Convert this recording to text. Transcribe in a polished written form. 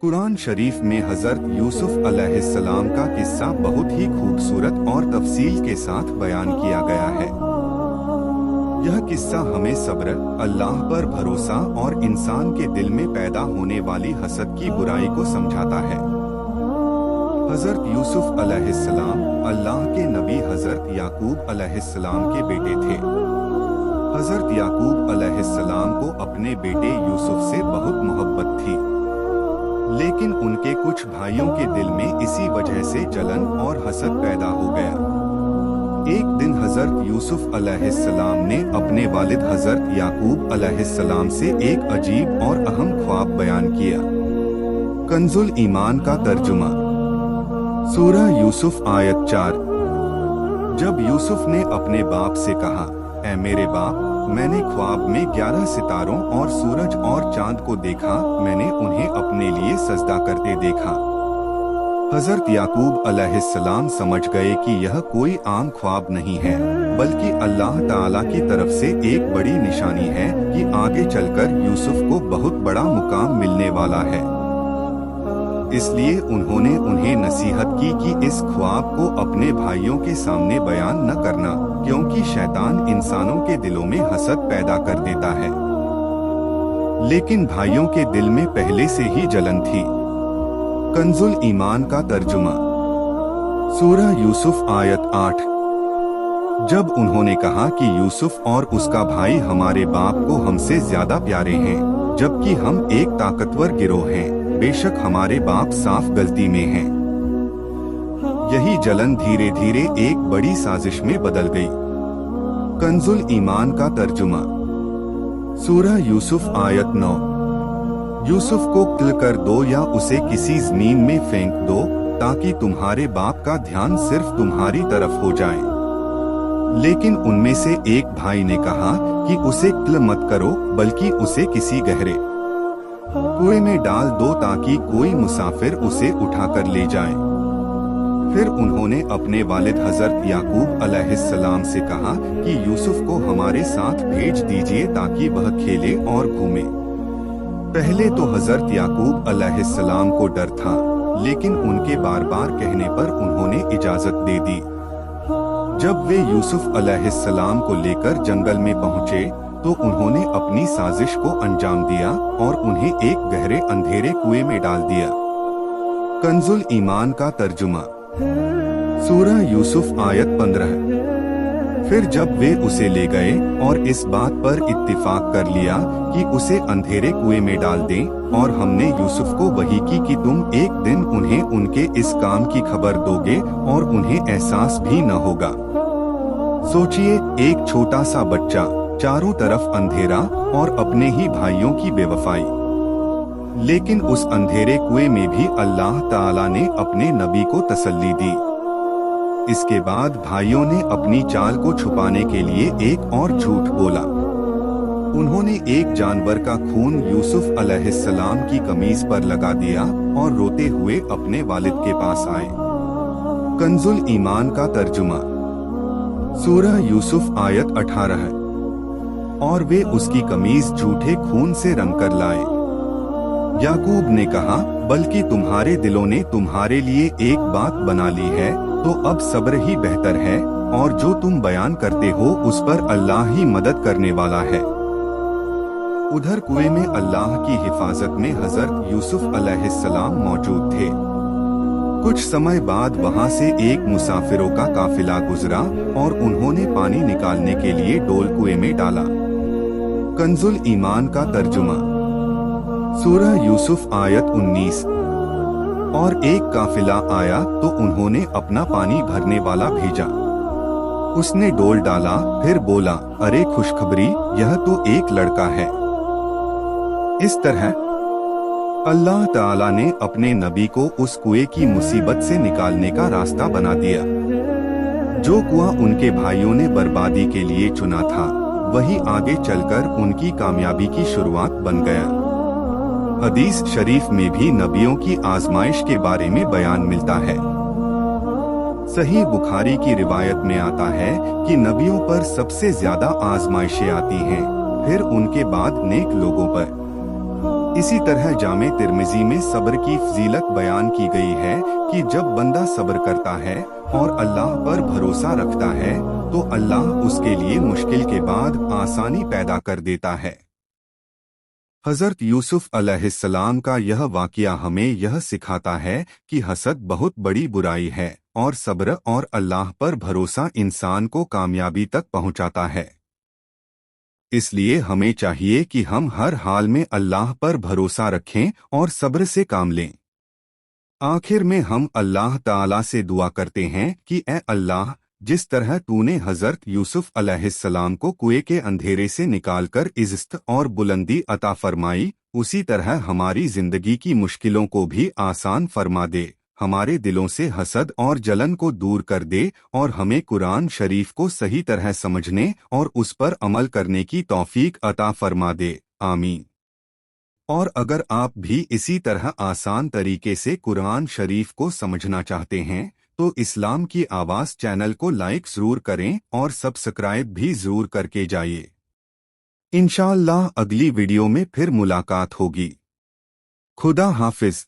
कुरान शरीफ में हजरत यूसुफ अलैहिस्सलाम का किस्सा बहुत ही खूबसूरत और तफसील के साथ बयान किया गया है। यह किस्सा हमें सब्र, अल्लाह पर भरोसा और इंसान के दिल में पैदा होने वाली हसद की बुराई को समझाता है। हजरत यूसुफ अलैहिस्सलाम अल्लाह के नबी हजरत याकूब अलैहिस्सलाम के बेटे थे। हजरत याकूब अलैहिस्सलाम को अपने बेटे यूसुफ से बहुत मोहब्बत थी, लेकिन उनके कुछ भाइयों के दिल में इसी वजह से जलन और हसद पैदा हो गया। एक दिन हजरत यूसुफ अलैहिस्सलाम ने अपने वालिद हजरत याकूब अलैहिस्सलाम से एक अजीब और अहम ख्वाब बयान किया। कंजुल ईमान का तर्जुमा। सूरह यूसुफ आयत 4। जब यूसुफ ने अपने बाप से कहा, ऐ मेरे बाप, मैंने ख्वाब में 11 सितारों और सूरज और चांद को देखा, मैंने उन्हें अपने लिए सजदा करते देखा। हजरत याकूब अलैहिस्सलाम समझ गए कि यह कोई आम ख्वाब नहीं है, बल्कि अल्लाह ताला की तरफ से एक बड़ी निशानी है कि आगे चलकर यूसुफ को बहुत बड़ा मुकाम मिलने वाला है। इसलिए उन्होंने उन्हें नसीहत की कि इस ख्वाब को अपने भाइयों के सामने बयान न करना, क्योंकि शैतान इंसानों के दिलों में हसद पैदा कर देता है। लेकिन भाइयों के दिल में पहले से ही जलन थी। कंजुल ईमान का तर्जुमा। सूरह यूसुफ आयत 8। जब उन्होंने कहा कि यूसुफ और उसका भाई हमारे बाप को हमसे ज्यादा प्यारे हैं, जबकि हम एक ताकतवर गिरोह हैं, बेशक हमारे बाप साफ गलती में हैं। यही जलन धीरे धीरे एक बड़ी साजिश में बदल गई। कंजुल ईमान का तर्जुमा। सूरह यूसुफ आयत 9। यूसुफ को किल कर दो या उसे किसी जमीन में फेंक दो, ताकि तुम्हारे बाप का ध्यान सिर्फ तुम्हारी तरफ हो जाए। लेकिन उनमें से एक भाई ने कहा कि उसे किल मत करो, बल्कि उसे किसी गहरे कुएं में डाल दो, ताकि कोई मुसाफिर उसे उठाकर ले जाए। फिर उन्होंने अपने वालिद हजरत याकूब अलैहिस्सलाम से कहा कि यूसुफ को हमारे साथ भेज दीजिए, ताकि वह खेले और घूमे। पहले तो हजरत याकूब अलैहिस्सलाम को डर था, लेकिन उनके बार बार कहने पर उन्होंने इजाजत दे दी। जब वे यूसुफ अलैहिस्सलाम को लेकर जंगल में पहुँचे तो उन्होंने अपनी साजिश को अंजाम दिया और उन्हें एक गहरे अंधेरे कुएं में डाल दिया। कंजुल ईमान का तर्जुमा। सूरह यूसुफ आयत 15। फिर जब वे उसे ले गए और इस बात पर इत्तिफाक कर लिया कि उसे अंधेरे कुएं में डाल दें, और हमने यूसुफ को वही की कि तुम एक दिन उन्हें उनके इस काम की खबर दोगे और उन्हें एहसास भी न होगा। सोचिए, एक छोटा सा बच्चा, चारों तरफ अंधेरा और अपने ही भाइयों की बेवफाई। लेकिन उस अंधेरे कुएं में भी अल्लाह ताला ने अपने नबी को तसल्ली दी। इसके बाद भाइयों ने अपनी चाल को छुपाने के लिए एक और झूठ बोला। उन्होंने एक जानवर का खून यूसुफ अलैहिस्सलाम की कमीज पर लगा दिया और रोते हुए अपने वालिद के पास आए। कंजुल ईमान का तर्जुमा। सूरह यूसुफ आयत 18। और वे उसकी कमीज झूठे खून से रंग कर लाए। याकूब ने कहा, बल्कि तुम्हारे दिलों ने तुम्हारे लिए एक बात बना ली है, तो अब सब्र ही बेहतर है, और जो तुम बयान करते हो उस पर अल्लाह ही मदद करने वाला है। उधर कुएं में अल्लाह की हिफाजत में हजरत यूसुफ अलैहिस्सलाम मौजूद थे। कुछ समय बाद वहां से एक मुसाफिरों का काफिला गुजरा और उन्होंने पानी निकालने के लिए डोल कुएं में डाला। कंजुल ईमान का तर्जुमा। सूरह यूसुफ आयत 19। और एक काफिला आया तो उन्होंने अपना पानी भरने वाला भेजा। उसने डोल डाला, फिर बोला, अरे खुशखबरी, यह तो एक लड़का है। इस तरह अल्लाह ताला ने अपने नबी को उस कुएं की मुसीबत से निकालने का रास्ता बना दिया। जो कुआं उनके भाइयों ने बर्बादी के लिए चुना था, वही आगे चलकर उनकी कामयाबी की शुरुआत बन गया। हदीस शरीफ में भी नबियों की आजमाइश के बारे में बयान मिलता है। सही बुखारी की रिवायत में आता है कि नबियों पर सबसे ज्यादा आजमाइशें आती हैं, फिर उनके बाद नेक लोगों पर। इसी तरह जामे तिर्मिजी में सब्र की फजीलत बयान की गई है कि जब बंदा सब्र करता है और अल्लाह पर भरोसा रखता है तो अल्लाह उसके लिए मुश्किल के बाद आसानी पैदा कर देता है। हजरत यूसुफ अलैहिस्सलाम का यह वाक़या हमें यह सिखाता है कि हसद बहुत बड़ी बुराई है और सब्र और अल्लाह पर भरोसा इंसान को कामयाबी तक पहुंचाता है। इसलिए हमें चाहिए कि हम हर हाल में अल्लाह पर भरोसा रखें और सब्र से काम लें। आखिर में हम अल्लाह ताला से दुआ करते हैं कि ए अल्लाह, जिस तरह तूने हजरत यूसुफ अलैहिस्सलाम को कुएं के अंधेरे से निकालकर इज्जत और बुलंदी अता फरमाई, उसी तरह हमारी जिंदगी की मुश्किलों को भी आसान फरमा दे, हमारे दिलों से हसद और जलन को दूर कर दे और हमें कुरान शरीफ को सही तरह समझने और उस पर अमल करने की तौफीक अता फरमा दे। आमीन। और अगर आप भी इसी तरह आसान तरीके से कुरान शरीफ को समझना चाहते हैं तो इस्लाम की आवाज़ चैनल को लाइक जरूर करें और सब्सक्राइब भी जरूर करके जाइए। इंशाअल्लाह अगली वीडियो में फिर मुलाकात होगी। खुदा हाफिज।